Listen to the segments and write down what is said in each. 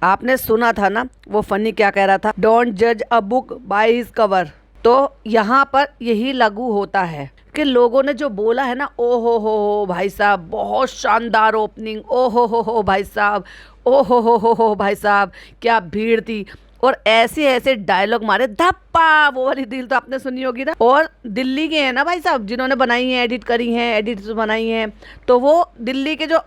आपने सुना था ना वो फनी क्या कह रहा था, डोंट जज a book by his cover. तो यहाँ पर यही लागू होता है कि लोगों ने जो बोला है ना, ओ हो भाई साहब बहुत शानदार ओपनिंग, ओ हो भाई साहब, ओ हो भाई साहब क्या भीड़ थी, और ऐसे ऐसे डायलॉग मारे धप्पा। वो वाली रील तो आपने सुनी होगी ना। और दिल्ली के हैं ना भाई साहब जिन्होंने बनाई है, एडिट करी है, एडिट बनाई है, तो वो दिल्ली के जो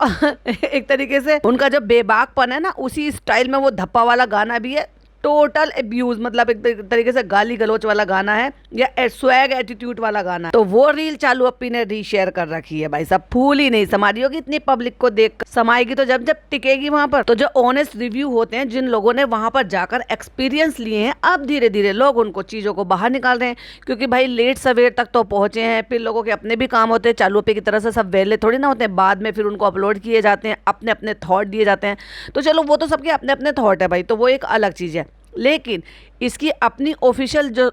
एक तरीके से उनका जो बेबाकपन है ना, उसी स्टाइल में वो धप्पा वाला गाना भी है। टोटल एब्यूज, मतलब एक तरीके से गाली गलौच वाला गाना है, या स्वैग एटीट्यूड वाला गाना है। तो वो रील चालू अप्पी ने रीशेयर कर रखी है भाई साहब। फूल ही नहीं समा रही होगी इतनी पब्लिक को देख, समाएगी तो जब जब टिकेगी वहां पर। तो जो ऑनेस्ट रिव्यू होते हैं, जिन लोगों ने वहां पर जाकर एक्सपीरियंस लिए हैं, अब धीरे धीरे लोग उनको चीजों को बाहर निकाल रहे हैं, क्योंकि भाई लेट सवेर तक तो पहुंचे हैं, फिर लोगों के अपने भी काम होते हैं। चालू अप्पी की तरह से सब वेले थोड़ी ना होते हैं, बाद में फिर उनको अपलोड किए जाते हैं, अपने अपने थॉट दिए जाते हैं। तो चलो वो तो सबके अपने अपने थॉट है भाई, तो वो एक अलग चीज है। लेकिन इसकी अपनी ऑफिशियल जो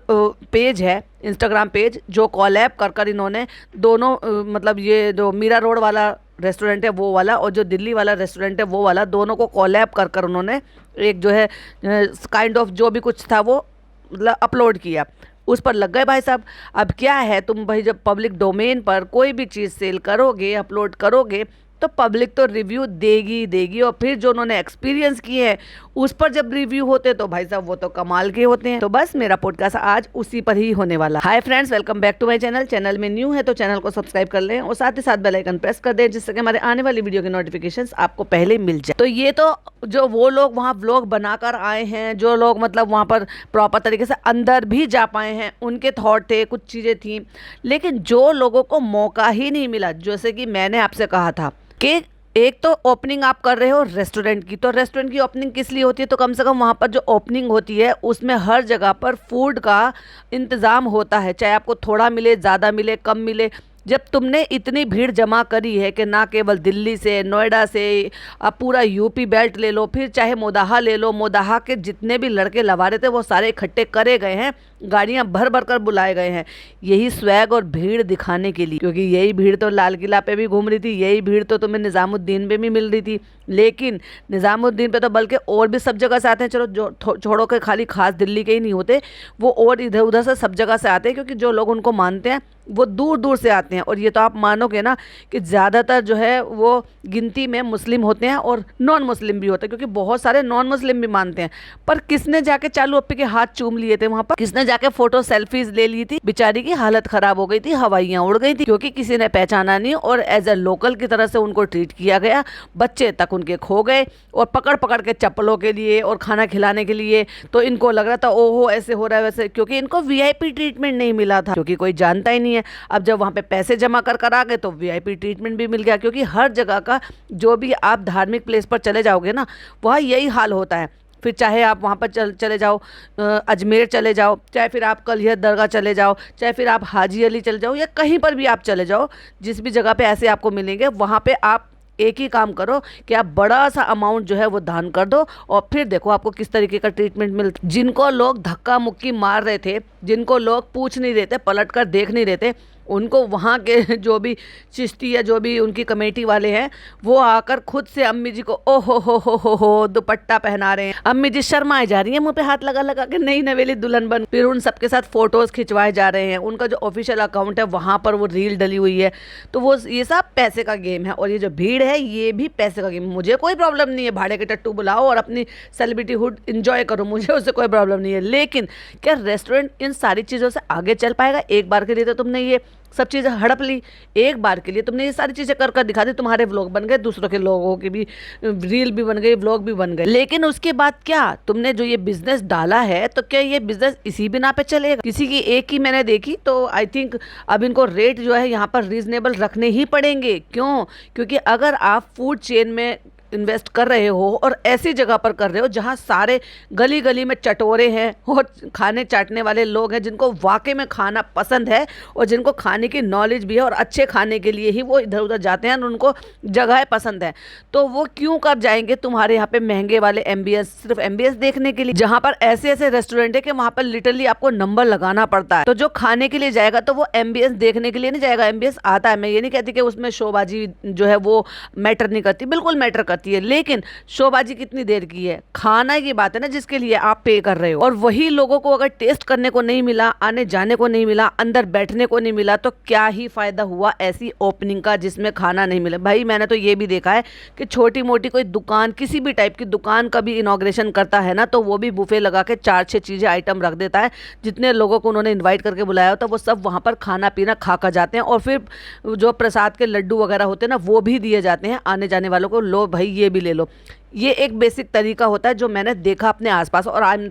पेज है, इंस्टाग्राम पेज, जो कॉलैब कर कर इन्होंने दोनों मतलब ये जो मीरा रोड वाला रेस्टोरेंट है वो वाला, और जो दिल्ली वाला रेस्टोरेंट है वो वाला, दोनों को कॉलैब कर कर उन्होंने एक जो है काइंड ऑफ जो भी कुछ था वो मतलब अपलोड किया, उस पर लग गए भाई साहब। अब क्या है, तुम भाई जब पब्लिक डोमेन पर कोई भी चीज़ सेल करोगे, अपलोड करोगे, तो पब्लिक तो रिव्यू देगी देगी, और फिर जो उन्होंने एक्सपीरियंस किए हैं उस पर जब रिव्यू होते तो भाई साहब वो तो कमाल के होते हैं। तो बस मेरा पॉडकास्ट आज उसी पर ही होने वाला। Hi friends, welcome back to my channel. Channel में न्यू है तो चैनल को सब्सक्राइब कर लें, और साथ ही साथ बेल आइकन प्रेस कर दें, जिससे कि हमारे आने वाली वीडियो की नोटिफिकेशंस आपको पहले मिल जाए। तो ये तो जो वो लोग वहाँ व्लॉग बनाकर आए हैं, जो लोग मतलब वहाँ पर प्रॉपर तरीके से अंदर भी जा पाए हैं, उनके थॉट थे, कुछ चीज़ें थी। लेकिन जो लोगों को मौका ही नहीं मिला, जैसे कि मैंने आपसे कहा था कि एक तो ओपनिंग आप कर रहे हो रेस्टोरेंट की, तो रेस्टोरेंट की ओपनिंग किस लिए होती है, तो कम से कम वहाँ पर जो ओपनिंग होती है उसमें हर जगह पर फूड का इंतज़ाम होता है, चाहे आपको थोड़ा मिले, ज़्यादा मिले, कम मिले। जब तुमने इतनी भीड़ जमा करी है कि ना केवल दिल्ली से, नोएडा से, अब पूरा यूपी बेल्ट ले लो, फिर चाहे मोदाहा ले लो, मोदाहा के जितने भी लड़के लवारे थे वो सारे इकट्ठे करे गए हैं, गाड़ियां भर भर कर बुलाए गए हैं, यही स्वैग और भीड़ दिखाने के लिए। क्योंकि यही भीड़ तो लाल किला पे भी घूम रही थी, यही भीड़ तो तुम्हें निज़ामुद्दीन पे भी मिल रही थी। लेकिन निज़ामुद्दीन पे तो बल्कि और भी सब जगह से आते हैं, चलो जो छोड़ो के खाली खास दिल्ली के ही नहीं होते, वो और इधर उधर से सब जगह से आते हैं, क्योंकि जो लोग उनको मानते हैं वो दूर दूर से आते हैं। और ये तो आप मानोगे ना कि ज़्यादातर जो है वो गिनती में मुस्लिम होते हैं और नॉन मुस्लिम भी होते हैं, क्योंकि बहुत सारे नॉन मुस्लिम भी मानते हैं। पर किसने जाके चालू अप्पी के हाथ चूम लिए थे वहां पर, किसने जाके फोटो सेल्फीज ले ली थी, बेचारी की हालत खराब हो गई थी, हवाइयां उड़ गई थी, क्योंकि किसी ने पहचाना नहीं और एज ए लोकल की तरह से उनको ट्रीट किया गया। बच्चे तक उनके खो गए, और पकड़ पकड़ के चप्पलों के लिए और खाना खिलाने के लिए, तो इनको लग रहा था ओहो ऐसे हो रहा है वैसे, क्योंकि इनको वीआईपी ट्रीटमेंट नहीं मिला था, क्योंकि कोई जानता ही नहीं है। अब जब वहां पे पैसे जमा कर कर आ गए तो वीआईपी ट्रीटमेंट भी मिल गया, क्योंकि हर जगह का जो भी आप धार्मिक प्लेस पर चले जाओगे ना, वहाँ यही हाल होता है। फिर चाहे आप वहाँ पर चले जाओ, अजमेर चले जाओ, चाहे फिर आप कलियर दरगाह चले जाओ, चाहे फिर आप हाजी अली चले जाओ, या कहीं पर भी आप चले जाओ, जिस भी जगह पे ऐसे आपको मिलेंगे, वहाँ पे आप एक ही काम करो कि आप बड़ा सा अमाउंट जो है वो दान कर दो, और फिर देखो आपको किस तरीके का ट्रीटमेंट मिलता। जिनको लोग धक्का मुक्की मार रहे थे, जिनको लोग पूछ नहीं रहे थे, पलट कर देख नहीं रहे थे, उनको वहाँ के जो भी चिश्ती या जो भी उनकी कमेटी वाले हैं, वो आकर खुद से अम्मी जी को ओ हो दुपट्टा पहना रहे हैं। अम्मी जी शर्माए जा रही हैं, मुंह पे हाथ लगा लगा के, नई नवेली दुल्हन बन। फिर उन सबके साथ फोटोज खिंचवाए जा रहे हैं, उनका जो ऑफिशियल अकाउंट है वहाँ पर वो रील डली हुई है। तो वो ये सब पैसे का गेम है, और ये जो भीड़ है ये भी पैसे का गेम। मुझे कोई प्रॉब्लम नहीं है, भाड़े के टट्टू बुलाओ और अपनी सेलिब्रिटी हुड इंजॉय करो, मुझे उससे कोई प्रॉब्लम नहीं है। लेकिन क्या रेस्टोरेंट इन सारी चीज़ों से आगे चल पाएगा? एक बार के लिए तो तुमने ये सब चीज़ें हड़प ली, एक बार के लिए तुमने ये सारी चीज़ें कर कर दिखा दी, तुम्हारे व्लॉग बन गए, दूसरों के लोगों की भी रील भी बन गई, व्लॉग भी बन गए। लेकिन उसके बाद क्या, तुमने जो ये बिजनेस डाला है, तो क्या ये बिजनेस इसी बिना पे चलेगा? किसी की एक ही मैंने देखी, तो आई थिंक अब इनको रेट जो है यहाँ पर रीजनेबल रखने ही पड़ेंगे। क्यों? क्योंकि अगर आप फूड चेन में इन्वेस्ट कर रहे हो और ऐसी जगह पर कर रहे हो जहाँ सारे गली गली में चटोरे हैं और खाने चाटने वाले लोग हैं, जिनको वाकई में खाना पसंद है और जिनको खाने की नॉलेज भी है, और अच्छे खाने के लिए ही वो इधर उधर जाते हैं और उनको जगह पसंद है, तो वो क्यों कर जाएंगे तुम्हारे यहाँ पे महंगे वाले एमबीएस, सिर्फ एमबीएस देखने के लिए, जहाँ पर ऐसे ऐसे रेस्टोरेंट है कि वहाँ पर लिटरली आपको नंबर लगाना पड़ता है। तो जो खाने के लिए जाएगा तो वो एमबीएस देखने के लिए नहीं जाएगा। एमबीएस आता है, मैं ये नहीं कहती कि उसमें शोबाजी जो है वो मैटर नहीं करती, बिल्कुल मैटर करती जाती है, लेकिन शोबाजी कितनी देर की है, खाना की बात है ना जिसके लिए आप पे कर रहे हो। और वही लोगों को अगर टेस्ट करने को नहीं मिला, आने जाने को नहीं मिला, अंदर बैठने को नहीं मिला, तो क्या ही फायदा हुआ ऐसी ओपनिंग का जिसमें खाना नहीं मिला। भाई मैंने तो ये भी देखा है कि छोटी मोटी कोई दुकान, किसी भी टाइप की दुकान का भी इनॉग्रेशन करता है ना, तो वो भी बुफे लगा के 4-6 चीज़ें आइटम रख देता है। जितने लोगों को उन्होंने इन्वाइट करके बुलाया होता है वो सब वहाँ पर खाना पीना खा कर जाते हैं। और फिर जो प्रसाद के लड्डू वगैरह होते हैं ना, वो भी दिए जाते हैं आने जाने वालों को, लो भाई ये भी ले लो। ये एक बेसिक तरीका होता है जो मैंने देखा अपने आसपास, और आई एम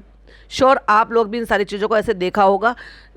श्योर आप लोग भी इन सारी चीज़ों को ऐसे देखा होगा,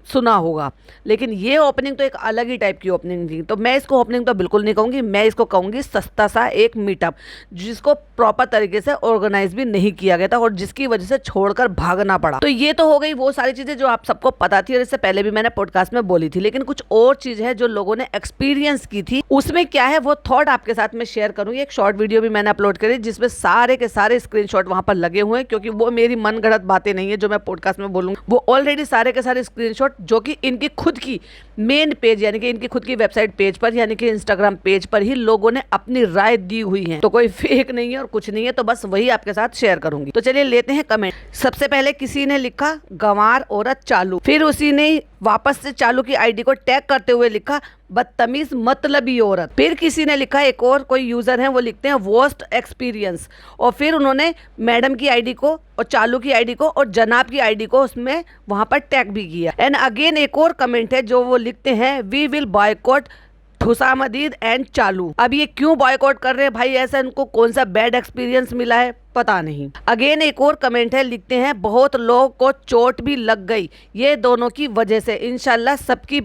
सुना होगा। लेकिन ये ओपनिंग तो एक अलग ही टाइप की ओपनिंग थी। तो मैं इसको ओपनिंग तो बिल्कुल नहीं कहूँगी, मैं इसको कहूँगी सस्ता सा एक मीटअप, जिसको प्रॉपर तरीके से ऑर्गेनाइज भी नहीं किया गया था और जिसकी वजह से छोड़कर भागना पड़ा। तो ये तो हो गई वो सारी चीज़ें जो आप सबको पता थी और इससे पहले भी मैंने पॉडकास्ट में बोली थी। लेकिन कुछ और चीज़ है जो लोगों ने एक्सपीरियंस की थी, उसमें क्या है वो थॉट आपके साथ में शेयर करूँगी। एक शॉर्ट वीडियो भी मैंने अपलोड करी जिसमें सारे के सारे स्क्रीनशॉट वहाँ पर लगे हुए हैं, क्योंकि वो मेरी मनगढ़ंत बातें नहीं है जो मैं पॉडकास्ट में बोलूँगी। वो ऑलरेडी सारे के सारे स्क्रीनशॉट जो कि इनकी खुद की मेन पेज यानी कि इनकी खुद की वेबसाइट पेज पर यानी कि इंस्टाग्राम पेज पर ही लोगों ने अपनी राय दी हुई है। तो कोई फेक नहीं है और कुछ नहीं है, तो बस वही आपके साथ शेयर करूंगी। तो चलिए लेते हैं कमेंट। सबसे पहले किसी ने लिखा गंवार औरत चालू, फिर उसी ने वापस से चालू की आईडी को टैग करते हुए लिखा बदतमीज मतलबी औरत। फिर किसी ने लिखा, एक और कोई यूजर है वो लिखते हैं वर्स्ट एक्सपीरियंस, और फिर उन्होंने मैडम की आईडी को और चालू की आईडी को और जनाब की आईडी को उसमें वहां पर टैग भी किया। एंड अगेन एक और कमेंट है जो वो लिखते हैं वी विल बॉयकॉट हुसामदीद एंड चालू। अब ये क्यों बॉयकॉट कर रहे हैं भाई, ऐसा इनको कौन सा बैड एक्सपीरियंस मिला है पता नहीं। अगेन एक और कमेंट है, लिखते हैं बहुत लोगों को चोट भी लग गई ये दोनों की वजह से, इंशाल्लाह सबकी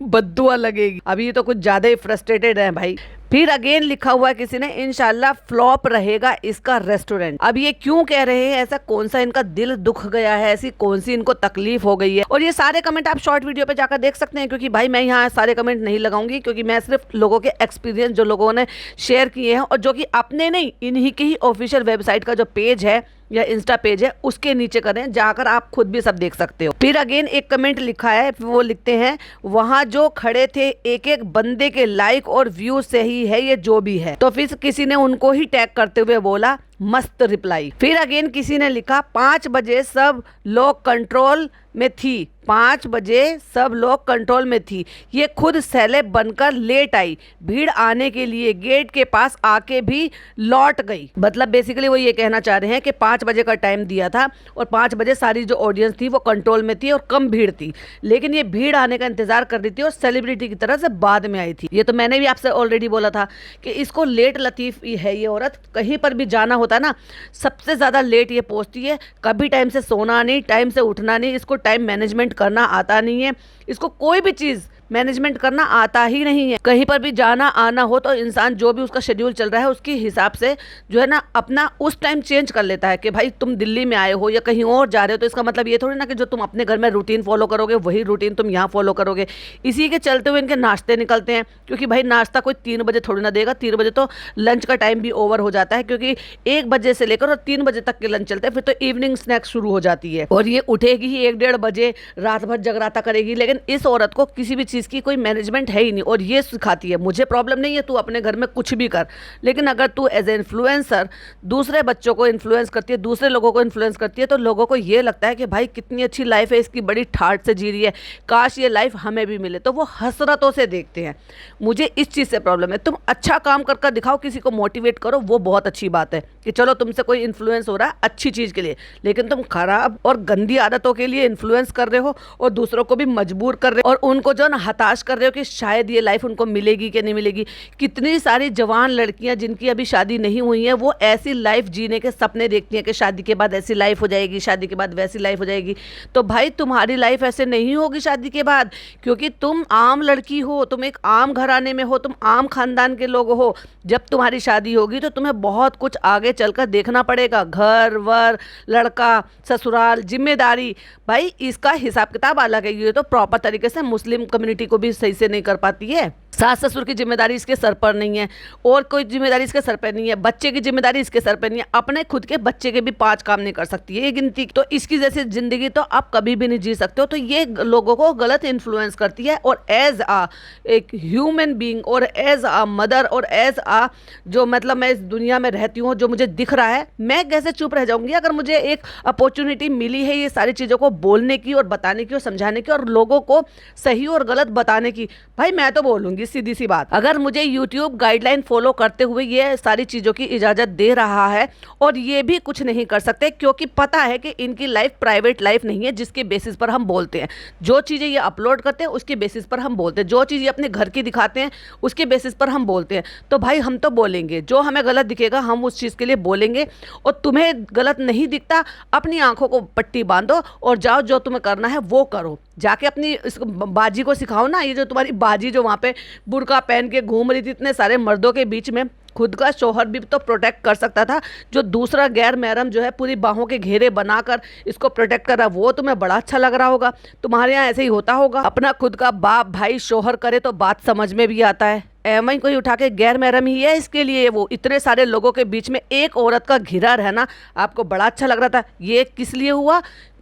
बद्दुआ लगेगी। अभी तो कुछ ज्यादा ही फ्रस्ट्रेटेड है भाई। फिर अगेन लिखा हुआ है किसी ने, इंशाल्लाह फ्लॉप रहेगा इसका रेस्टोरेंट। अब ये क्यों कह रहे हैं, ऐसा कौन सा इनका दिल दुख गया है, ऐसी कौन सी इनको तकलीफ हो गई है। और ये सारे कमेंट आप शॉर्ट वीडियो पे जाकर देख सकते हैं, क्योंकि भाई मैं यहाँ सारे कमेंट नहीं लगाऊंगी, क्योंकि मैं सिर्फ लोगों के एक्सपीरियंस जो लोगों ने शेयर किए हैं और जो कि अपने नहीं इन्हीं की ही ऑफिशियल वेबसाइट का जो पेज है या इंस्टा पेज है उसके नीचे करें, जाकर आप खुद भी सब देख सकते हो। फिर अगेन एक कमेंट लिखा है, वो लिखते हैं वहां जो खड़े थे एक एक बंदे के लाइक और व्यू से ही है ये जो भी है। तो फिर किसी ने उनको ही टैग करते हुए बोला मस्त रिप्लाई। फिर अगेन किसी ने लिखा 5 बजे सब लोग कंट्रोल में थी, 5 बजे सब लोग कंट्रोल में थी, ये खुद सेलेब बनकर लेट आई, भीड़ आने के लिए गेट के पास आके भी लौट गई। मतलब बेसिकली वो ये कहना चाह रहे हैं कि 5 बजे का टाइम दिया था और 5 बजे सारी जो ऑडियंस थी वो कंट्रोल में थी और कम भीड़ थी, लेकिन ये भीड़ आने का इंतजार कर रही थी और सेलिब्रिटी की तरह से बाद में आई थी। ये तो मैंने भी आपसे ऑलरेडी बोला था कि इसको लेट लतीफ है ये औरत। कहीं पर भी जाना होता है ना, सबसे ज्यादा लेट ये पहुंचती है। कभी टाइम से सोना नहीं, टाइम से उठना नहीं, इसको टाइम मैनेजमेंट करना आता नहीं है, इसको कोई भी चीज मैनेजमेंट करना आता ही नहीं है। कहीं पर भी जाना आना हो तो इंसान जो भी उसका शेड्यूल चल रहा है उसके हिसाब से जो है ना अपना उस टाइम चेंज कर लेता है कि भाई तुम दिल्ली में आए हो या कहीं और जा रहे हो तो इसका मतलब ये थोड़ी ना कि जो तुम अपने घर में रूटीन फॉलो करोगे वही रूटीन तुम यहाँ फॉलो करोगे। इसी के चलते हुए इनके नाश्ते निकलते हैं, क्योंकि भाई नाश्ता कोई 3 बजे थोड़ी ना देगा, 3 बजे तो लंच का टाइम भी ओवर हो जाता है, क्योंकि 1 बजे से लेकर और 3 बजे तक के लंच चलते हैं, फिर तो इवनिंग स्नैक्स शुरू हो जाती है और ये उठेगी ही 1-1:30 बजे, रात भर जगराता करेगी। लेकिन इस औरत को किसी भी चीज़ की कोई मैनेजमेंट है ही नहीं और ये सिखाती है मुझे प्रॉब्लम नहीं है, तू अपने घर में कुछ भी कर, लेकिन अगर तू एज ए इन्फ्लुएंसर दूसरे बच्चों को इन्फ्लुएंस करती है, दूसरे लोगों को इन्फ्लुएंस करती है, तो लोगों को ये लगता है कि भाई कितनी अच्छी लाइफ है इसकी, बड़ी ठाठ से जी रही है, काश ये लाइफ हमें भी मिले, तो वो हसरतों से देखते हैं। मुझे इस चीज़ से प्रॉब्लम है। तुम अच्छा काम कर दिखाओ, किसी को मोटिवेट करो, वो बहुत अच्छी बात है कि चलो तुमसे कोई इन्फ्लुएंस हो रहा है अच्छी चीज़ के लिए, लेकिन तुम खराब और गंदी आदतों के लिए इन्फ्लुएंस कर रहे हो और दूसरों को भी मजबूर कर रहे हो और उनको जो ना हताश कर रहे हो कि शायद ये लाइफ उनको मिलेगी कि नहीं मिलेगी। कितनी सारी जवान लड़कियां जिनकी अभी शादी नहीं हुई है वो ऐसी लाइफ जीने के सपने देखती हैं कि शादी के बाद ऐसी लाइफ हो जाएगी, शादी के बाद वैसी लाइफ हो जाएगी। तो भाई तुम्हारी लाइफ ऐसे नहीं होगी शादी के बाद, क्योंकि तुम आम लड़की हो, तुम एक आम घराने में हो, तुम आम खानदान के लोग हो। जब तुम्हारी शादी होगी तो तुम्हें बहुत कुछ आगे चलकर देखना पड़ेगा, घर वर, लड़का, ससुराल, जिम्मेदारी। भाई इसका हिसाब किताब अलग है, ये तो प्रॉपर तरीके से मुस्लिम कम्युनिटी को भी सही से नहीं कर पाती है। सास ससुर की जिम्मेदारी इसके सर पर नहीं है, और कोई जिम्मेदारी इसके सर पर नहीं है, बच्चे की जिम्मेदारी इसके सर पर नहीं है, अपने खुद के बच्चे के भी 5 काम नहीं कर सकती है ये गिनती। तो इसकी जैसी जिंदगी तो आप कभी भी नहीं जी सकते हो। तो ये लोगों को गलत इन्फ्लुएंस करती है। और एज आ एक ह्यूमन बीइंग और एज आ मदर और एज आ जो मतलब मैं इस दुनिया में रहती हूँ, जो मुझे दिख रहा है, मैं कैसे चुप रह जाऊंगी अगर मुझे एक अपॉर्चुनिटी मिली है ये सारी चीज़ों को बोलने की और बताने की और समझाने की और लोगों को सही और गलत बताने की। भाई मैं तो बोलूंगी सीधी सी बात, अगर मुझे यूट्यूब गाइडलाइन फॉलो करते हुए ये सारी चीज़ों की इजाज़त दे रहा है और ये भी कुछ नहीं कर सकते, क्योंकि पता है कि इनकी लाइफ प्राइवेट लाइफ नहीं है जिसके बेसिस पर हम बोलते हैं। जो चीज़ें ये अपलोड करते हैं उसके बेसिस पर हम बोलते हैं, जो चीज़ ये अपने घर की दिखाते हैं उसके बेसिस पर हम बोलते हैं। तो भाई हम तो बोलेंगे, जो हमें गलत दिखेगा हम उस चीज़ के लिए बोलेंगे। और तुम्हें गलत नहीं दिखता, अपनी आंखों को पट्टी बांधो और जाओ, जो तुम्हें करना है वो करो। जाके अपनी इस बाजी को सिखाओ ना, ये जो तुम्हारी बाजी जो वहाँ पे बुर्का पहन के घूम रही थी इतने सारे मर्दों के बीच में, खुद का शौहर भी तो प्रोटेक्ट कर सकता था, जो दूसरा गैर महरम जो है पूरी बाहों के घेरे बनाकर इसको प्रोटेक्ट कर रहा, वो तुम्हें बड़ा अच्छा लग रहा होगा। तुम्हारे यहाँ ऐसे ही होता होगा, अपना खुद का बाप भाई शौहर करे तो बात समझ में भी आता है। एवं कोई उठा के गैर महरम ही है इसके लिए, वो इतने सारे लोगों के बीच में एक औरत का घिरा रहना आपको बड़ा अच्छा लग रहा था। ये किस लिए हुआ?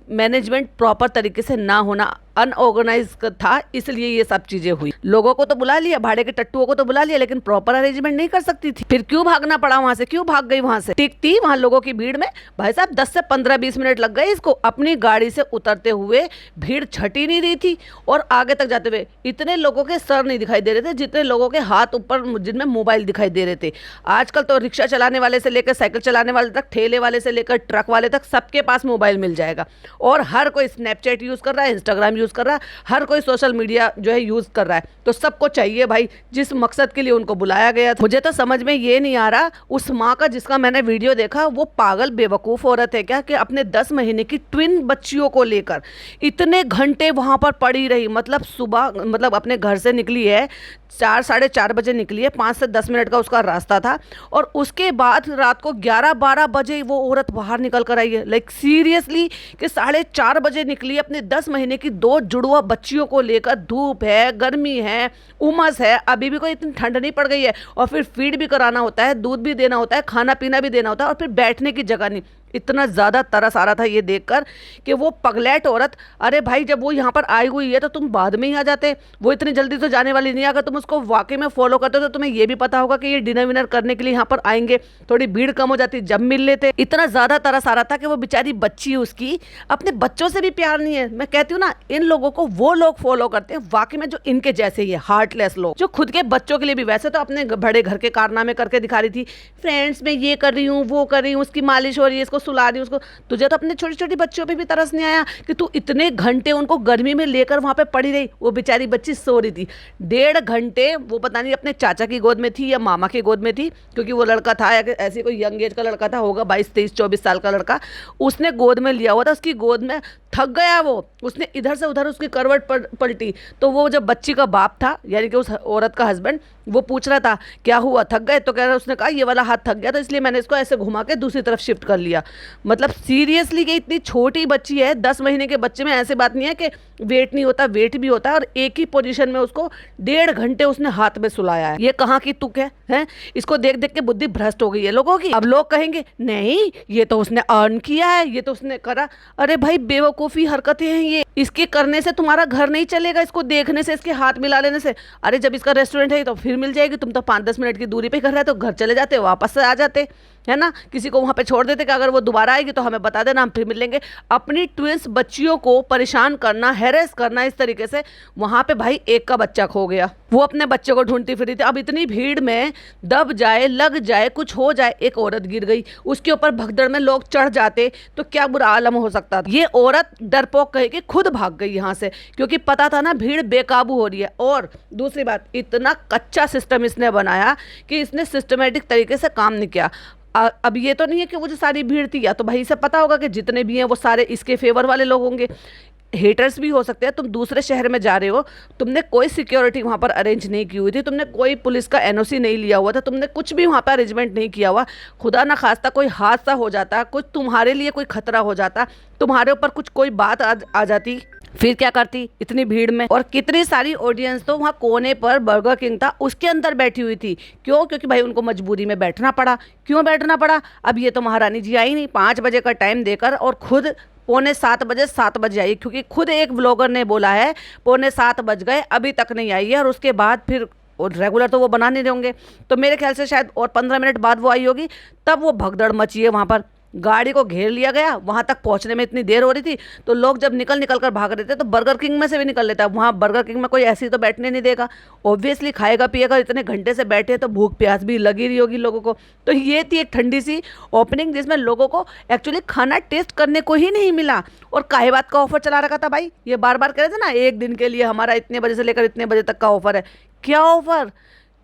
मैनेजमेंट प्रॉपर तरीके से ना होना, अनऑर्गेनाइज था, इसलिए ये सब चीजें हुई। लोगों को तो बुला लिया, भाड़े के टट्टुओं को तो बुला लिया, लेकिन प्रॉपर अरेंजमेंट नहीं कर सकती थी। फिर क्यों भागना पड़ा वहां से, क्यों भाग गई वहां से? टिकती वहां लोगों की भीड़ में, भाई साहब 10 से 15-20 मिनट लग गए इसको अपनी गाड़ी से उतरते हुए। भीड़ छटी नहीं रही थी और आगे तक जाते हुए इतने लोगों के सर नहीं दिखाई दे रहे थे जितने लोगों के हाथ ऊपर जिनमें मोबाइल दिखाई दे रहे थे। आजकल तो रिक्शा चलाने वाले से लेकर साइकिल चलाने वाले तक, ठेले वाले से लेकर ट्रक वाले तक, सबके पास मोबाइल मिल जाएगा। और हर कोई स्नैपचैट यूज़ कर रहा है, इंस्टाग्राम यूज़ कर रहा है, हर कोई सोशल मीडिया जो है यूज़ कर रहा है। तो सबको चाहिए भाई, जिस मकसद के लिए उनको बुलाया गया था। मुझे तो समझ में ये नहीं आ रहा, उस माँ का जिसका मैंने वीडियो देखा, वो पागल बेवकूफ़ औरत है क्या कि अपने 10 महीने की ट्विन बच्चियों को लेकर इतने घंटे वहाँ पर पड़ी रही। मतलब सुबह, मतलब अपने घर से निकली है 4 साढ़े 4 बजे निकली है, 5 से 10 मिनट का उसका रास्ता था, और उसके बाद रात को 11-12 बजे वो औरत बाहर निकल कर आई है। लाइक सीरियसली, कि 4:30 बजे निकली अपने 10 महीने की 2 जुड़वा बच्चियों को लेकर। धूप है, गर्मी है, उमस है, अभी भी कोई इतनी ठंड नहीं पड़ गई है, और फिर फीड भी कराना होता है, दूध भी देना होता है, खाना पीना भी देना होता है, और फिर बैठने की जगह नहीं। इतना ज़्यादा तरस आ रहा था ये देखकर कि वो पगलैट औरत, अरे भाई जब वो यहाँ पर आई हुई है तो तुम बाद में ही आ जाते, वो इतनी जल्दी तो जाने वाली नहीं है। अगर तुम उसको वाकई में फॉलो करते तो तुम्हें ये भी पता होगा कि ये डिनर विनर करने के लिए यहाँ पर आएंगे, थोड़ी भीड़ कम हो जाती, जब मिल लेते। इतना ज़्यादा तरस आ रहा था कि वो बेचारी बच्ची, उसकी अपने बच्चों से भी प्यार नहीं है। मैं कहती हूँ ना, इन लोगों को वो लोग फॉलो करते हैं वाकई में जो इनके जैसे ही है, हार्टलेस लोग, जो खुद के बच्चों के लिए भी, वैसे तो अपने बड़े घर के कारनामे करके दिखा रही थी, फ्रेंड्स में ये कर रही हूँ, वो कर रही हूँ, उसकी मालिश हो रही है, इसको सुला रही हूँ, उसको। तुझे तो अपने छोटी छोटी बच्चों पे भी तरस नहीं आया कि तू इतने घंटे उनको गर्मी में लेकर वहां पे पड़ी रही? वो बेचारी बच्ची सो रही थी 1.5 घंटे, वो पता नहीं अपने चाचा की गोद में थी या मामा की गोद में थी, क्योंकि वो लड़का था ऐसे कोई यंग एज का लड़का था, होगा 22, 23, 24 साल का लड़का, उसने गोद में लिया हुआ था। उसकी गोद में थक गया वो, उसने इधर से उधर उसकी करवट पलटी, तो वो जब बच्ची का बाप था, यानी कि उस औरत का हस्बैंड, वो पूछ रहा था क्या हुआ, थक गए? तो कह रहा, उसने कहा ये वाला हाथ थक गया, तो इसलिए मैंने इसको ऐसे घुमा के दूसरी तरफ शिफ्ट कर लिया। मतलब सीरियसली कि इतनी छोटी बच्ची है, 10 महीने के बच्चे में ऐसे बात नहीं है कि वेट नहीं होता, वेट भी होता है। और एक ही पोजीशन में उसको 1.5 घंटे उसने हाथ में सुलाया है। ये कहाँ की तुक है? इसको देख देख के बुद्धि भ्रष्ट हो गई है लोगों की। अब लोग कहेंगे नहीं, ये तो उसने अर्न किया है, ये तो उसने करा। अरे भाई बेवकूफ़ी हरकतें हैं ये, इसके करने से तुम्हारा घर नहीं चलेगा, इसको देखने से, इसके हाथ मिला लेने से। अरे जब इसका रेस्टोरेंट है तो फिर मिल जाएगी, तुम तो 5-10 मिनट की दूरी पे घर है तो घर चले जाते, वापस से आ जाते, है ना, किसी को वहाँ पे छोड़ देते कि अगर वो दोबारा आएगी तो हमें बता देना, हम फिर मिल लेंगे। अपनी ट्विंस बच्चियों को परेशान करना, हैरेस करना इस तरीके से। वहाँ पे भाई एक का बच्चा खो गया, वो अपने बच्चे को ढूंढती फिरी थी। अब इतनी भीड़ में दब जाए, लग जाए, कुछ हो जाए, एक औरत गिर गई, उसके ऊपर भगदड़ में लोग चढ़ जाते तो क्या बुरा आलम हो सकता था। ये औरत डरपोक कह के खुद भाग गई यहाँ से, क्योंकि पता था ना भीड़ बेकाबू हो रही है। और दूसरी बात, इतना कच्चा सिस्टम इसने बनाया कि इसने सिस्टमेटिक तरीके से काम नहीं किया। अब ये तो नहीं है कि वो जो सारी भीड़ थी, या तो भाई से पता होगा कि जितने भी हैं वो सारे इसके फेवर वाले लोग होंगे, हेटर्स भी हो सकते हैं। तुम दूसरे शहर में जा रहे हो, तुमने कोई सिक्योरिटी वहाँ पर अरेंज नहीं की हुई थी, तुमने कोई पुलिस का एनओसी नहीं लिया हुआ था, तुमने कुछ भी वहाँ पर अरेंजमेंट नहीं किया हुआ। खुदा ना खास्ता कोई हादसा हो जाता, कुछ तुम्हारे लिए कोई खतरा हो जाता, तुम्हारे ऊपर कुछ कोई बात आ जाती, फिर क्या करती इतनी भीड़ में, और कितनी सारी ऑडियंस तो वहाँ कोने पर बर्गर किंग था उसके अंदर बैठी हुई थी। क्यों? क्योंकि भाई उनको मजबूरी में बैठना पड़ा। क्यों बैठना पड़ा? अब ये तो महारानी जी आई नहीं 5 बजे का टाइम देकर, और खुद पौने 7 बजे आई, क्योंकि खुद एक व्लॉगर ने बोला है पौने 7 बज गए अभी तक नहीं आई है, और उसके बाद फिर और रेगुलर तो वो बना नहीं होंगे, तो मेरे ख्याल से शायद और 15 मिनट बाद वो आई होगी। तब वो भगदड़ मची है वहाँ पर, गाड़ी को घेर लिया गया, वहाँ तक पहुँचने में इतनी देर हो रही थी, तो लोग जब निकल निकल कर भाग रहे थे तो बर्गर किंग में से भी निकल लेता है। वहाँ बर्गर किंग में कोई ऐसे ही तो बैठने नहीं देगा, ऑब्वियसली खाएगा पिएगा, इतने घंटे से बैठे तो भूख प्यास भी लगी रही होगी लोगों को। तो ये थी एक ठंडी सी ओपनिंग जिसमें लोगों को एक्चुअली खाना टेस्ट करने को ही नहीं मिला। और काहे बात का ऑफर चला रखा था भाई, ये बार बार कह रहे थे ना 1 दिन के लिए हमारा इतने बजे से लेकर इतने बजे तक का ऑफर है। क्या ऑफर,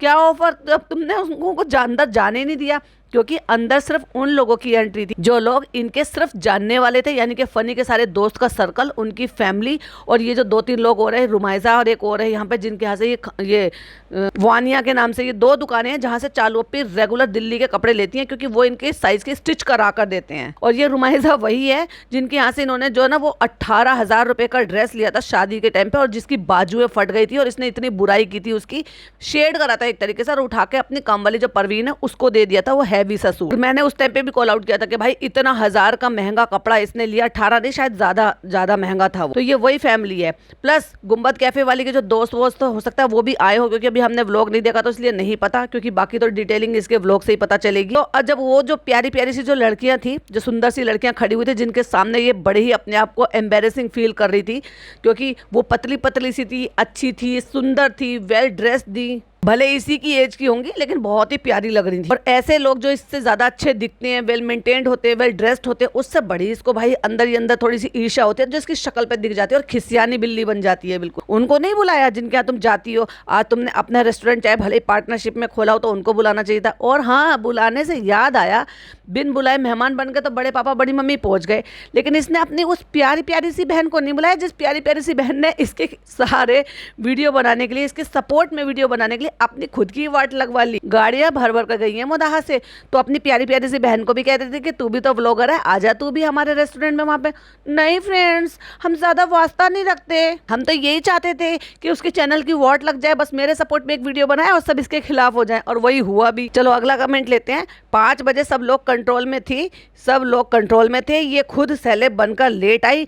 क्या ऑफर? अब तुमने उनको अंदर जाने नहीं दिया, क्योंकि अंदर सिर्फ उन लोगों की एंट्री थी जो लोग इनके सिर्फ जानने वाले थे, यानी कि फनी के सारे दोस्त का सर्कल, उनकी फैमिली, और ये जो 2-3 लोग हो रहे हैं, रुमाइजा और एक और है यहाँ पे, जिनके यहाँ से ये वानिया के नाम से ये 2 दुकानें हैं जहाँ से चालू अपी रेगुलर दिल्ली के कपड़े लेती हैं, क्योंकि वो इनके साइज के स्टिच करा कर देते हैं। और ये रुमाइजा वही है जिनके यहाँ से इन्होंने जो है ना वो 18,000 रुपये का ड्रेस लिया था शादी के टाइम पे, और जिसकी बाजुएं फट गई थी और इसने इतनी बुराई की थी, उसकी शेड करा था एक तरीके से, और उठा के अपनी काम वाली जो परवीन है उसको दे दिया था वो हैवी सा सूट। मैंने उस टाइम पे भी कॉल आउट किया था कि भाई इतना 1000 का महंगा कपड़ा इसने लिया, 18 नहीं शायद ज्यादा महंगा था वो। तो ये वही फैमिली है। प्लस गुम्बद कैफे वाली के जो दोस्त वोस्त तो हो सकता है वो भी आए हो, क्योंकि अभी हमने व्लॉग नहीं देखा तो इसलिए नहीं पता, क्योंकि बाकी तो डिटेलिंग इसके व्लॉग से ही पता चलेगी। तो जब वो जो प्यारी प्यारी सी जो लड़कियां थी, जो सुंदर सी लड़कियां खड़ी हुई थी, जिनके सामने ये बड़े ही अपने आप को एम्बेरेसिंग फील कर रही थी, क्योंकि वो पतली पतली सी थी, अच्छी थी, सुंदर थी, वेल ड्रेस्ड थी, भले इसी की एज की होंगी लेकिन बहुत ही प्यारी लग रही थी। और ऐसे लोग जो इससे ज्यादा अच्छे दिखते हैं, वेल मेंटेन्ड होते हैं, वेल ड्रेस्ड होते हैं, उससे बड़ी इसको भाई अंदर ही अंदर थोड़ी सी ईर्ष्या होती है जो इसकी शक्ल पे दिख जाती है, और खिसियानी बिल्ली बन जाती है बिल्कुल। उनको नहीं बुलाया जिनके यहाँ तुम जाती हो, आज तुमने अपना रेस्टोरेंट चाहे भले पार्टनरशिप में खोला हो तो उनको बुलाना चाहिए था। और हाँ, बुलाने से याद आया, बिन बुलाए मेहमान बन गए तो बड़े पापा बड़ी मम्मी पहुंच गए, लेकिन इसने अपनी उस प्यारी प्यारी सी बहन को नहीं बुलाया, जिस प्यारी प्यारी सी बहन ने इसके सहारे वीडियो बनाने के लिए, इसके सपोर्ट में वीडियो बनाने के लिए अपनी खुद की वाट लगवा ली। गाड़ियां भर भर कर गई हैं मुदाहा से, तो अपनी प्यारी प्यारी सी बहन को भी कहते थे कि तू भी तो व्लॉगर है, आजा तू भी हमारे रेस्टोरेंट में। वहाँ पे नहीं फ्रेंड्स, हम ज्यादा वास्ता नहीं रखते, हम तो यही चाहते थे कि उसके चैनल की वाट लग जाए, बस मेरे सपोर्ट में एक वीडियो बनाए और सब इसके खिलाफ हो जाए, और वही हुआ भी। चलो अगला कमेंट लेते हैं। 5 बजे सब लोग कंट्रोल में थी, सब लोग कंट्रोल में थे, ये खुद सेलेब बनकर लेट आई,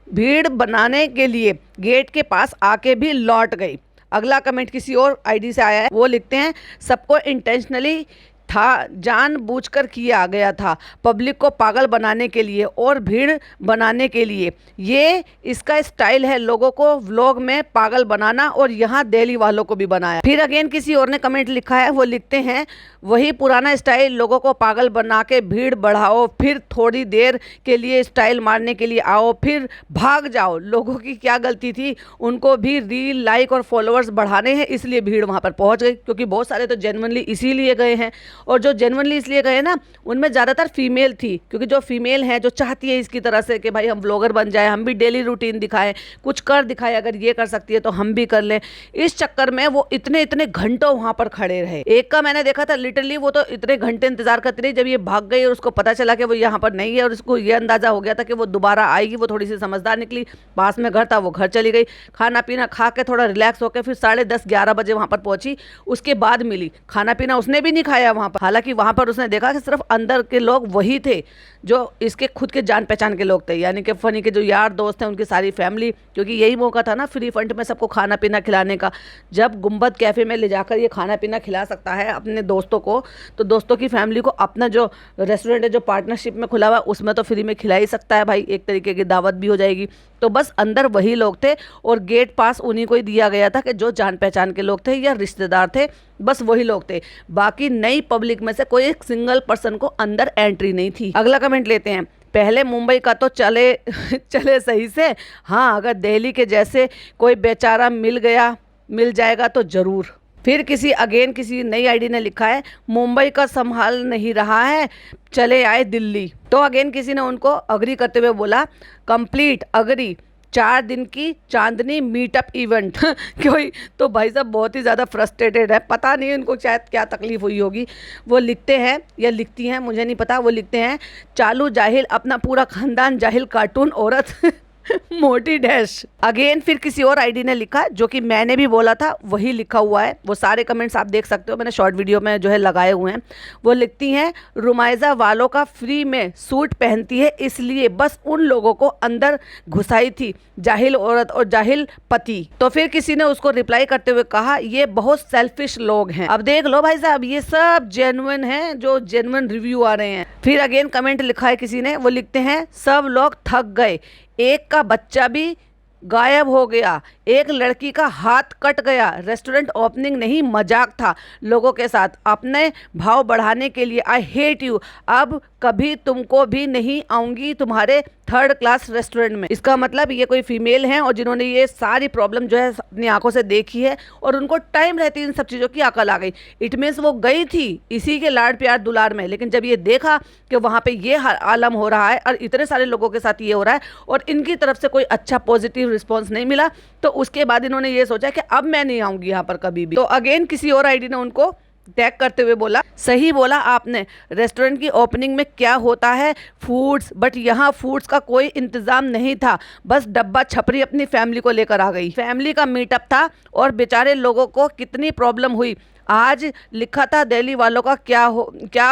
भीड़ बनाने के लिए गेट के पास आके भी लौट गई। अगला कमेंट किसी और आईडी से आया है, वो लिखते हैं सबको इंटेंशनली था, जानबूझकर किया गया था, पब्लिक को पागल बनाने के लिए और भीड़ बनाने के लिए। ये इसका स्टाइल है, लोगों को व्लॉग में पागल बनाना, और यहाँ दिल्ली वालों को भी बनाया। फिर अगेन किसी और ने कमेंट लिखा है, वो लिखते हैं वही पुराना स्टाइल, लोगों को पागल बना के भीड़ बढ़ाओ, फिर थोड़ी देर के लिए स्टाइल मारने के लिए आओ, फिर भाग जाओ। लोगों की क्या गलती थी, उनको भी रील लाइक और फॉलोअर्स बढ़ाने हैं, इसलिए भीड़ वहाँ पर पहुँच गई, क्योंकि बहुत सारे तो जेन्युइनली इसीलिए गए हैं, और जो जेन्युइनली इसलिए गए ना उनमें ज़्यादातर फीमेल थी, क्योंकि जो फीमेल है जो चाहती है इसकी तरह से कि भाई हम व्लॉगर बन जाए, हम भी डेली रूटीन दिखाएं, कुछ कर दिखाएं, अगर ये कर सकती है तो हम भी कर लें। इस चक्कर में वो इतने इतने घंटों वहाँ पर खड़े रहे। एक का मैंने देखा था लिटरली वो तो इतने घंटे इंतजार करती रही, जब ये भाग गई और उसको पता चला कि वो यहाँ पर नहीं है, और उसको ये अंदाजा हो गया था कि वो दोबारा आएगी, वो थोड़ी सी समझदार निकली, पास में घर था वो घर चली गई, खाना पीना खा के थोड़ा रिलैक्स होकर फिर 10:30-11 बजे वहाँ पर पहुंची, उसके बाद मिली। खाना पीना उसने भी नहीं खाया वहाँ पर, हालांकि वहाँ पर उसने देखा कि सिर्फ अंदर के लोग वही थे जो इसके खुद के जान पहचान के लोग थे, यानी कि फनी के जो यार दोस्त हैं, उनकी सारी फैमिली, क्योंकि यही मौका था ना फ्री फंड में सबको खाना पीना खिलाने का। जब गुम्बद कैफ़े में ले जाकर ये खाना पीना खिला सकता है अपने दोस्तों को, तो दोस्तों की फैमिली को अपना जो रेस्टोरेंट है जो पार्टनरशिप में खुला हुआ उसमें तो फ्री में खिला ही सकता है भाई, एक तरीके की दावत भी हो जाएगी। तो बस अंदर वही लोग थे, और गेट पास उन्हीं को ही दिया गया था कि जो जान पहचान के लोग थे या रिश्तेदार थे, बस वही लोग थे। बाकी नई पब्लिक में से कोई एक सिंगल पर्सन को अंदर एंट्री नहीं थी। अगला कमेंट लेते हैं। पहले मुंबई का तो चले चले सही से, हाँ अगर दिल्ली के जैसे कोई बेचारा मिल जाएगा तो ज़रूर। फिर किसी नई आईडी ने लिखा है, मुंबई का संभाल नहीं रहा है, चले आए दिल्ली। तो अगेन किसी ने उनको अग्री करते हुए बोला, कंप्लीट अग्री, 4 दिन की चांदनी मीटअप इवेंट। कोई तो भाई साहब बहुत ही ज़्यादा फ्रस्ट्रेटेड है, पता नहीं उनको शायद क्या तकलीफ हुई होगी। वो लिखते हैं या लिखती हैं मुझे नहीं पता, वो लिखते हैं, चालू जाहिल, अपना पूरा खानदान जाहिल, कार्टून औरत। मोटी डैश। अगेन फिर किसी और आईडी ने लिखा, जो कि मैंने भी बोला था वही लिखा हुआ है, वो सारे कमेंट्स आप देख सकते हो, मैंने शॉर्ट वीडियो में जो है लगाए हुए हैं। वो लिखती हैं, रुमाइजा वालों का फ्री में सूट पहनती है इसलिए बस उन लोगों को अंदर घुसाई थी, जाहिल औरत और जाहिल पति। तो फिर किसी ने उसको रिप्लाई करते हुए कहा, ये बहुत सेल्फिश लोग हैं। अब देख लो भाई साहब, ये सब जेन्युइन हैं, जो जेन्युइन रिव्यू आ रहे हैं। फिर अगेन कमेंट लिखा है किसी ने, वो लिखते हैं, सब लोग थक गए, एक का बच्चा भी गायब हो गया, एक लड़की का हाथ कट गया, रेस्टोरेंट ओपनिंग नहीं मजाक था, लोगों के साथ अपने भाव बढ़ाने के लिए, आई हेट यू, अब कभी तुमको भी नहीं आऊंगी तुम्हारे थर्ड क्लास रेस्टोरेंट में। इसका मतलब ये कोई फीमेल हैं और जिन्होंने ये सारी प्रॉब्लम जो है अपनी आंखों से देखी है और उनको टाइम रहती इन सब चीज़ों की अकल आ गई। इट मीन्स वो गई थी इसी के लाड प्यार दुलार में, लेकिन जब ये देखा कि वहाँ पे ये आलम हो रहा है और इतने सारे लोगों के साथ ये हो रहा है और इनकी तरफ से कोई अच्छा पॉजिटिव रिस्पॉन्स नहीं मिला, तो उसके बाद इन्होंने ये सोचा कि अब मैं नहीं आऊँगी यहाँ पर कभी भी। तो अगेन किसी और आईडी ने उनको टैग करते हुए बोला, सही बोला आपने, रेस्टोरेंट की ओपनिंग में क्या होता है फूड्स, बट यहाँ फूड्स का कोई इंतज़ाम नहीं था, बस डब्बा छपरी अपनी फैमिली को लेकर आ गई। फैमिली का मीटअप था और बेचारे लोगों को कितनी प्रॉब्लम हुई। आज लिखा था दिल्ली वालों का क्या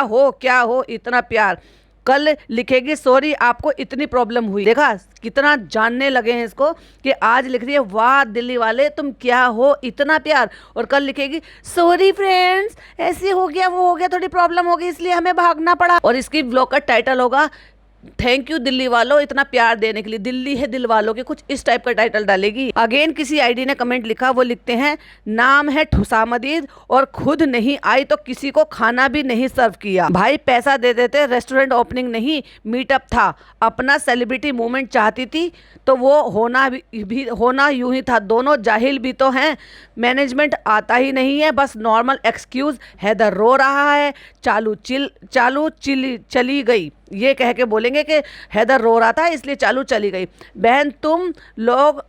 हो इतना प्यार, कल लिखेगी सॉरी आपको इतनी प्रॉब्लम हुई। देखा कितना जानने लगे हैं इसको कि आज लिख रही है वाह दिल्ली वाले तुम क्या हो इतना प्यार, और कल लिखेगी सॉरी फ्रेंड्स ऐसे हो गया वो हो गया थोड़ी प्रॉब्लम हो गई इसलिए हमें भागना पड़ा। और इसकी ब्लॉग का टाइटल होगा थैंक यू दिल्ली वालों इतना प्यार देने के लिए, दिल्ली है दिल वालों के, कुछ इस टाइप का टाइटल डालेगी। अगेन किसी आईडी ने कमेंट लिखा, वो लिखते हैं, नाम है ठुसामदीद और खुद नहीं आई तो किसी को खाना भी नहीं सर्व किया। भाई पैसा दे देते, रेस्टोरेंट ओपनिंग नहीं मीटअप था, अपना सेलिब्रिटी मूवमेंट चाहती थी तो वो होना यूं ही था, दोनों जाहिल भी तो हैं, मैनेजमेंट आता ही नहीं है, बस नॉर्मल एक्सक्यूज, हैदर रो रहा है, चालू चली गई, ये कह के बोलेंगे कि हैदर रो रहा था इसलिए चालू चली गई। बहन तुम लोग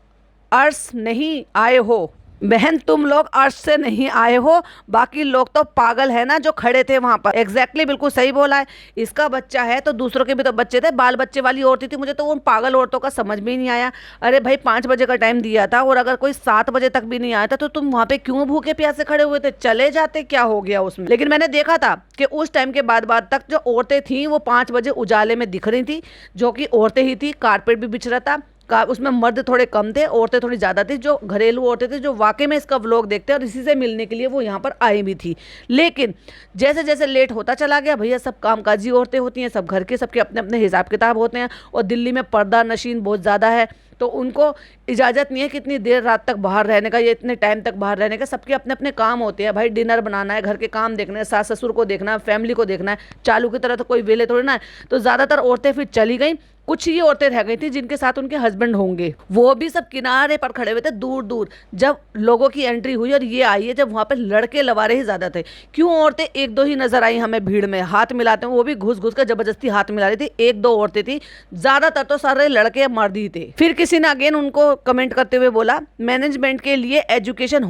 अर्श नहीं आए हो, बहन तुम लोग अर्श से नहीं आए हो, बाकी लोग तो पागल है ना जो खड़े थे वहां पर। एग्जैक्टली बिल्कुल सही बोला है, इसका बच्चा है तो दूसरों के भी तो बच्चे थे, बाल बच्चे वाली औरतें थी, मुझे तो उन पागल औरतों का समझ में ही नहीं आया। अरे भाई 5 बजे का टाइम दिया था और अगर कोई 7 बजे तक भी नहीं आया था तो तुम वहां पे क्यों भूखे प्यासे खड़े हुए थे, चले जाते, क्या हो गया उसमें। लेकिन मैंने देखा था कि उस टाइम के बाद तक जो औरतें थी वो 5 बजे उजाले में दिख रही थी, जो कि औरतें ही थी, कारपेट भी बिछ रहा था, उसमें मर्द थोड़े कम थे, औरतें थोड़ी ज़्यादा थी, जो घरेलू औरतें थी जो वाकई में इसका व्लॉग देखते हैं और इसी से मिलने के लिए वो यहाँ पर आई भी थी। लेकिन जैसे जैसे लेट होता चला गया, भैया सब कामकाजी औरतें होती हैं, सब घर के सबके अपने अपने हिसाब किताब होते हैं और दिल्ली में पर्दा नशीन बहुत ज़्यादा है तो उनको इजाज़त नहीं है कि इतनी देर रात तक बाहर रहने का या इतने टाइम तक बाहर रहने का, सबके अपने अपने काम होते हैं भाई, डिनर बनाना है, घर के काम देखना है, सास ससुर को देखना है, फैमिली को देखना है, चालू की तरह तो कोई वेले थोड़ी ना है। तो ज़्यादातर औरतें फिर चली गई, कुछ ही औरतें रह गई थी जिनके साथ उनके हस्बैंड होंगे, वो भी सब किनारे पर खड़े हुए थे दूर दूर। जब लोगों की एंट्री हुई और ये आई है, जब वहाँ पर लड़के लवारे ही ज़्यादा थे, क्यों औरतें 1-2 ही नजर आई हमें भीड़ में, हाथ मिलाते हैं, वो भी घुस घुस कर जबरदस्ती हाथ मिला रही थी, 1-2 औरतें थी, ज़्यादातर तो सारे लड़के मर्द ही थे। फिर किसी ने अगेन उनको कमेंट करते हुए बोला, मैनेजमेंट के लिए एजुकेशन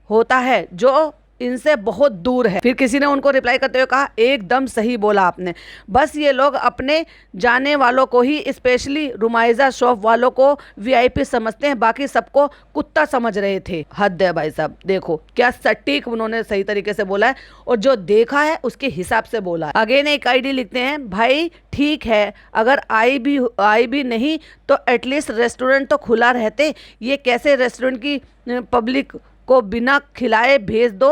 होता है जो इनसे बहुत दूर है। फिर किसी ने उनको रिप्लाई करते हुए कहा, एकदम सही बोला आपने, बस ये लोग अपने जाने वालों को ही, स्पेशली रुमाइजा शॉप वालों को वीआईपी समझते हैं, बाकी सबको कुत्ता समझ रहे थे। हद है भाई साहब, देखो क्या सटीक उन्होंने सही तरीके से बोला है और जो देखा है उसके हिसाब से बोला है। अगेन एक आईडी लिखते हैं, भाई ठीक है अगर आई भी नहीं तो एटलीस्ट रेस्टोरेंट तो खुला रहते, ये कैसे रेस्टोरेंट की पब्लिक को बिना खिलाए भेज दो,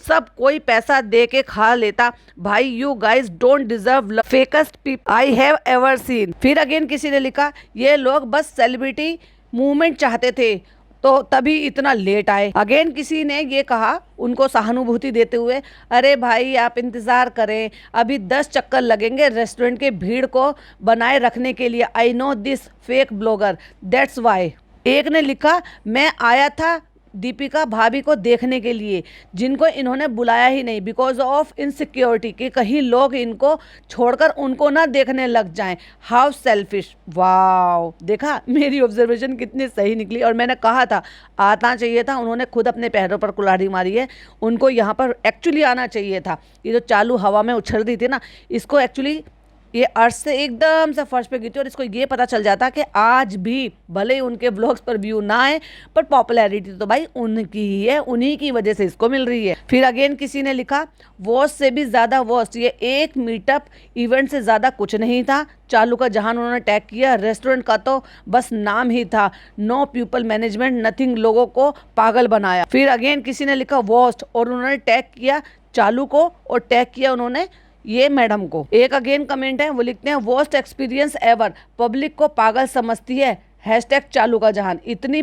सब कोई पैसा दे के खा लेता, भाई you guys don't deserve fakest people I have ever seen. फिर अगेन किसी ने लिखा, ये लोग बस सेलिब्रिटी मूवमेंट चाहते थे तो तभी इतना लेट आए। अगेन किसी ने ये कहा उनको सहानुभूति देते हुए, अरे भाई आप इंतज़ार करें, अभी 10 चक्कर लगेंगे रेस्टोरेंट के भीड़ को बनाए रखने के लिए, I know this fake blogger that's why. एक ने लिखा, मैं आया था दीपिका भाभी को देखने के लिए, जिनको इन्होंने बुलाया ही नहीं बिकॉज ऑफ इनसिक्योरिटी, कि कहीं लोग इनको छोड़कर उनको ना देखने लग जाएं। How selfish. वाओ, देखा मेरी ऑब्जर्वेशन कितनी सही निकली और मैंने कहा था आना चाहिए था, उन्होंने खुद अपने पैरों पर कुल्हाड़ी मारी है, उनको यहाँ पर एक्चुअली आना चाहिए था। ये जो चालू हवा में उछल रही थी ना, इसको एक्चुअली ये अर्थ से एकदम से फर्श पे गिरती और इसको ये पता चल जाता कि आज भी भले ही उनके ब्लॉग्स पर व्यू ना आए पर पॉपुलैरिटी तो भाई उनकी ही है, उन्हीं की वजह से इसको मिल रही है। फिर अगेन किसी ने लिखा वर्स्ट से भी ज़्यादा वर्स्ट, ये एक मीटअप इवेंट से ज़्यादा कुछ नहीं था। चालू का जहान उन्होंने टैग किया, रेस्टोरेंट का तो बस नाम ही था, नो पीपल मैनेजमेंट नथिंग, लोगों को पागल बनाया। फिर अगेन किसी ने लिखा वर्स्ट और उन्होंने टैग किया चालू को और टैग किया उन्होंने ये मैडम को। एक अगेन कमेंट है, वो लिखते हैं वर्स्ट एक्सपीरियंस एवर, पब्लिक को पागल समझती है, हैशटैग चालू का जहान। इतनी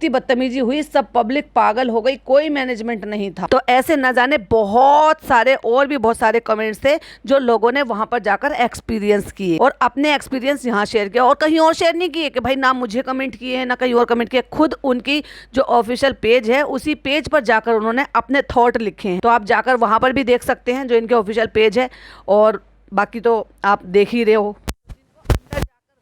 बदतमीजी हुई, सब पब्लिक पागल हो गई, कोई मैनेजमेंट नहीं था। तो ऐसे न जाने बहुत सारे कमेंट्स थे जो लोगों ने वहां पर जाकर एक्सपीरियंस किए और अपने एक्सपीरियंस यहाँ शेयर किया और कहीं और शेयर नहीं किए कि भाई ना मुझे कमेंट किए हैं ना कहीं और कमेंट किए। खुद उनकी जो ऑफिशियल पेज है उसी पेज पर जाकर उन्होंने अपने थॉट लिखे हैं, तो आप जाकर वहां पर भी देख सकते हैं जो इनके ऑफिशियल पेज है। और बाकी तो आप देख ही रहे हो,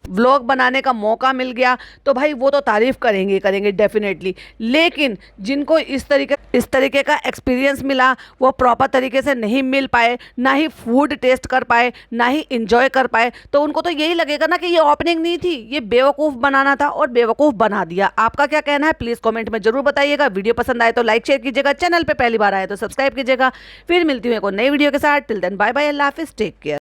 व्लॉग बनाने का मौका मिल गया तो भाई वो तो तारीफ करेंगे डेफिनेटली। लेकिन जिनको इस तरीके का एक्सपीरियंस मिला वो प्रॉपर तरीके से नहीं मिल पाए, ना ही फूड टेस्ट कर पाए, ना ही इंजॉय कर पाए, तो उनको तो यही लगेगा ना कि ये ओपनिंग नहीं थी, ये बेवकूफ़ बनाना था और बेवकूफ़ बना दिया। आपका क्या कहना है प्लीज़ कॉमेंट में जरूर बताइएगा। वीडियो पसंद आए तो लाइक शेयर कीजिएगा, चैनल पर पहली बार आए तो सब्सक्राइब कीजिएगा। फिर मिलती हूँ एक और नई वीडियो के साथ। टिल देन बाय बाय, अल्लाह हाफिज़, टेक केयर।